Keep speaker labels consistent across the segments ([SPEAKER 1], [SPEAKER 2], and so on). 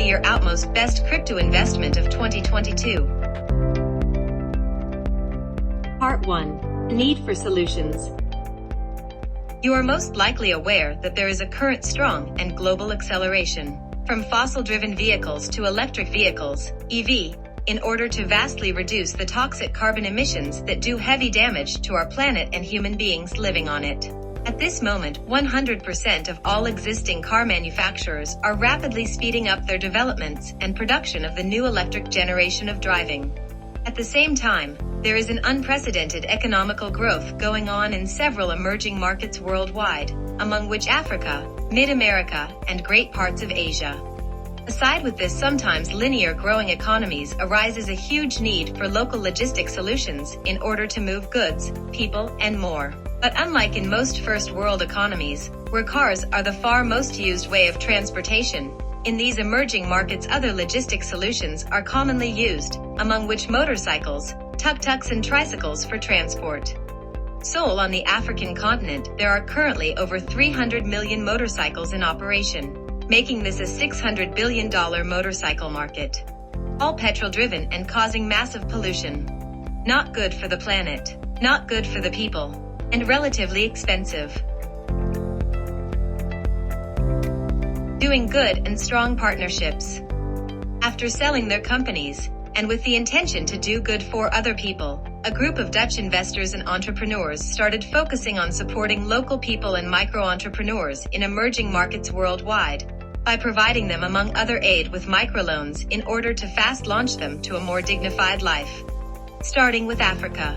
[SPEAKER 1] be your utmost best crypto investment of 2022. Part 1. Need for solutions. You are most likely aware that there is a current strong and global acceleration from fossil-driven vehicles to electric vehicles, EV, in order to vastly reduce the toxic carbon emissions that do heavy damage to our planet and human beings living on it. At this moment, 100% of all existing car manufacturers are rapidly speeding up their developments and production of the new electric generation of driving. At the same time, there is an unprecedented economical growth going on in several emerging markets worldwide, among which Africa, Mid-America, and great parts of Asia. Aside with this sometimes linear growing economies arises a huge need for local logistic solutions in order to move goods, people, and more. But unlike in most first world economies, where cars are the far most used way of transportation, in these emerging markets other logistic solutions are commonly used, among which motorcycles, tuk-tuks and tricycles for transport. So on the African continent, there are currently over 300 million motorcycles in operation, making this a $600 billion motorcycle market. All petrol-driven and causing massive pollution. Not good for the planet, not good for the people, and relatively expensive. Doing good and strong partnerships. After selling their companies, and with the intention to do good for other people, a group of Dutch investors and entrepreneurs started focusing on supporting local people and micro-entrepreneurs in emerging markets worldwide, by providing them among other aid with microloans in order to fast launch them to a more dignified life. Starting with Africa.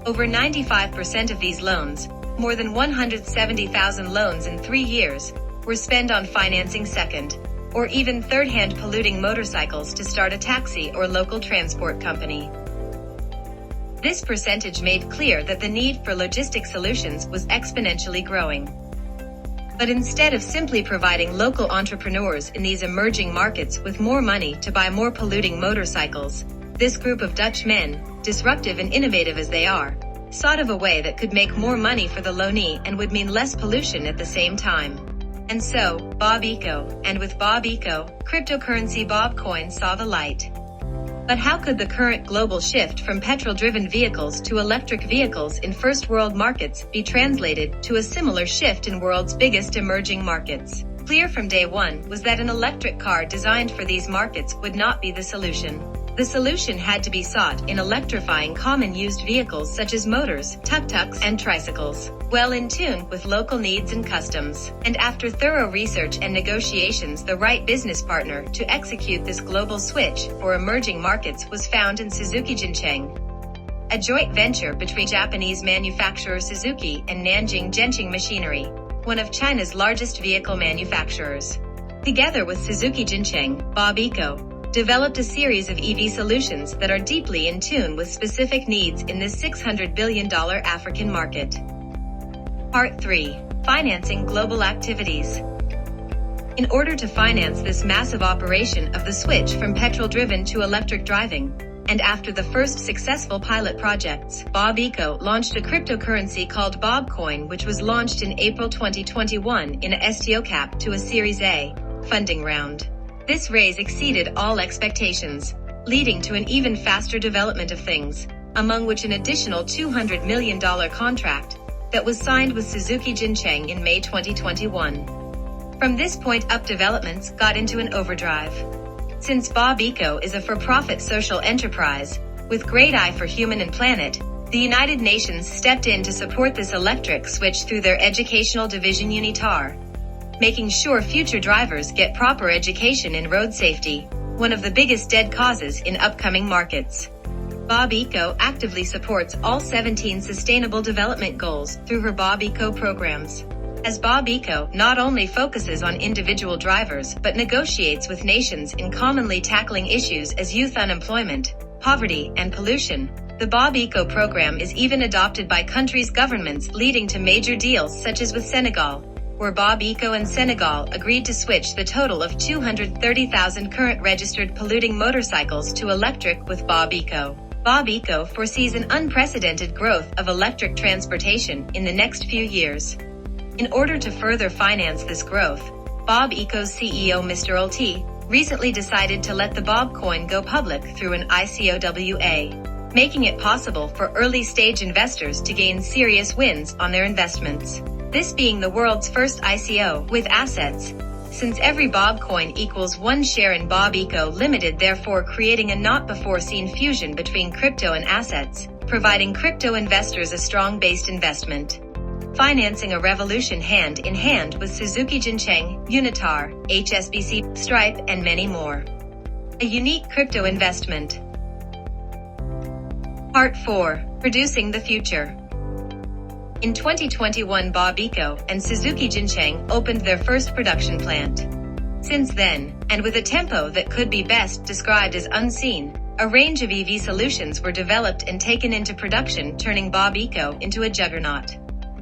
[SPEAKER 1] Over 95% of these loans, more than 170,000 loans in 3 years, were spent on financing second, or even third-hand polluting motorcycles to start a taxi or local transport company. This percentage made clear that the need for logistic solutions was exponentially growing. But instead of simply providing local entrepreneurs in these emerging markets with more money to buy more polluting motorcycles, this group of Dutch men, disruptive and innovative as they are, sought of a way that could make more money for the loanee and would mean less pollution at the same time. And so, Bob Eco, and with Bob Eco, cryptocurrency Bobcoin saw the light. But how could the current global shift from petrol-driven vehicles to electric vehicles in first world markets be translated to a similar shift in world's biggest emerging markets? Clear from day one was that an electric car designed for these markets would not be the solution. The solution had to be sought in electrifying common used vehicles such as motors, tuk-tuks, and tricycles, well in tune with local needs and customs. And after thorough research and negotiations, the right business partner to execute this global switch for emerging markets was found in Suzuki Jincheng, a joint venture between Japanese manufacturer Suzuki and Nanjing Genching Machinery, one of China's largest vehicle manufacturers. Together with Suzuki Jincheng, Bob Eco developed a series of EV solutions that are deeply in tune with specific needs in this $600 billion African market. Part 3. Financing global activities. In order to finance this massive operation of the switch from petrol-driven to electric driving, and after the first successful pilot projects, Bob Eco launched a cryptocurrency called Bobcoin, which was launched in April 2021 in a STO cap to a Series A funding round. This raise exceeded all expectations, leading to an even faster development of things, among which an additional $200 million contract that was signed with Suzuki Jincheng in May 2021. From this point up, developments got into an overdrive. Since Bob Eco is a for-profit social enterprise, with great eye for human and planet, the United Nations stepped in to support this electric switch through their educational division UNITAR, making sure future drivers get proper education in road safety, one of the biggest dead causes in upcoming markets. Bob Eco actively supports all 17 Sustainable Development Goals through her Bob Eco programs. As Bob Eco not only focuses on individual drivers but negotiates with nations in commonly tackling issues as youth unemployment, poverty, and pollution, the Bob Eco program is even adopted by countries' governments, leading to major deals such as with Senegal, where Bob Eco and Senegal agreed to switch the total of 230,000 current registered polluting motorcycles to electric with Bob Eco. Bob Eco foresees an unprecedented growth of electric transportation in the next few years. In order to further finance this growth, Bob Eco's CEO Mr. Ulti recently decided to let the Bobcoin go public through an ICOWA, making it possible for early-stage investors to gain serious wins on their investments. This being the world's first ICO with assets, since every Bobcoin equals one share in Bob Eco Limited, therefore creating a not-before-seen fusion between crypto and assets, providing crypto investors a strong-based investment. Financing a revolution hand in hand with Suzuki Jincheng, Unitar, HSBC, Stripe, and many more. A unique crypto investment. Part 4. Producing the future. In 2021, Bob Eco and Suzuki Jincheng opened their first production plant. Since then, and with a tempo that could be best described as unseen, a range of EV solutions were developed and taken into production, turning Bob Eco into a juggernaut.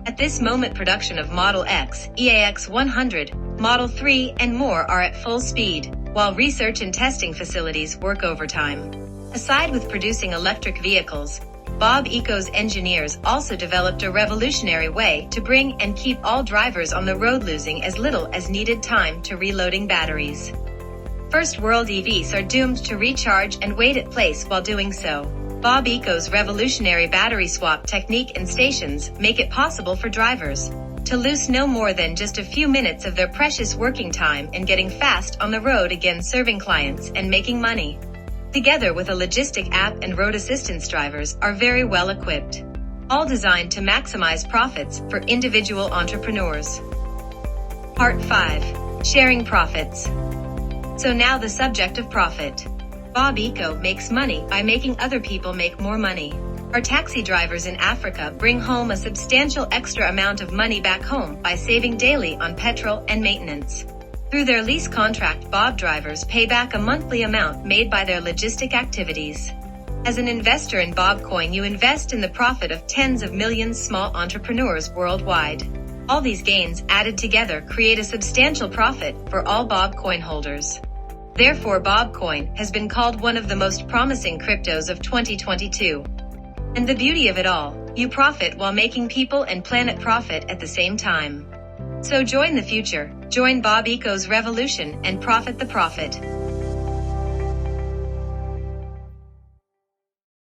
[SPEAKER 1] At this moment, production of Model X, EAX 100, Model 3, and more are at full speed, while research and testing facilities work overtime. Aside with producing electric vehicles, Bob Eco's engineers also developed a revolutionary way to bring and keep all drivers on the road, losing as little as needed time to reloading batteries. First world EVs are doomed to recharge and wait at place while doing so. Bob Eco's revolutionary battery swap technique and stations make it possible for drivers to lose no more than just a few minutes of their precious working time and getting fast on the road again, serving clients and making money. Together with a logistic app and road assistance, drivers are very well equipped, all designed to maximize profits for individual entrepreneurs. Part 5. Sharing profits. So now the subject of profit. Bob Eco makes money by making other people make more money. Our taxi drivers in Africa bring home a substantial extra amount of money back home by saving daily on petrol and maintenance. Through their lease contract, Bob drivers pay back a monthly amount made by their logistic activities. As an investor in Bobcoin, you invest in the profit of tens of millions small entrepreneurs worldwide. All these gains added together create a substantial profit for all Bobcoin holders. Therefore, Bobcoin has been called one of the most promising cryptos of 2022. And the beauty of it all, you profit while making people and planet profit at the same time. So join the future, join Bob Eco's revolution, and profit the profit.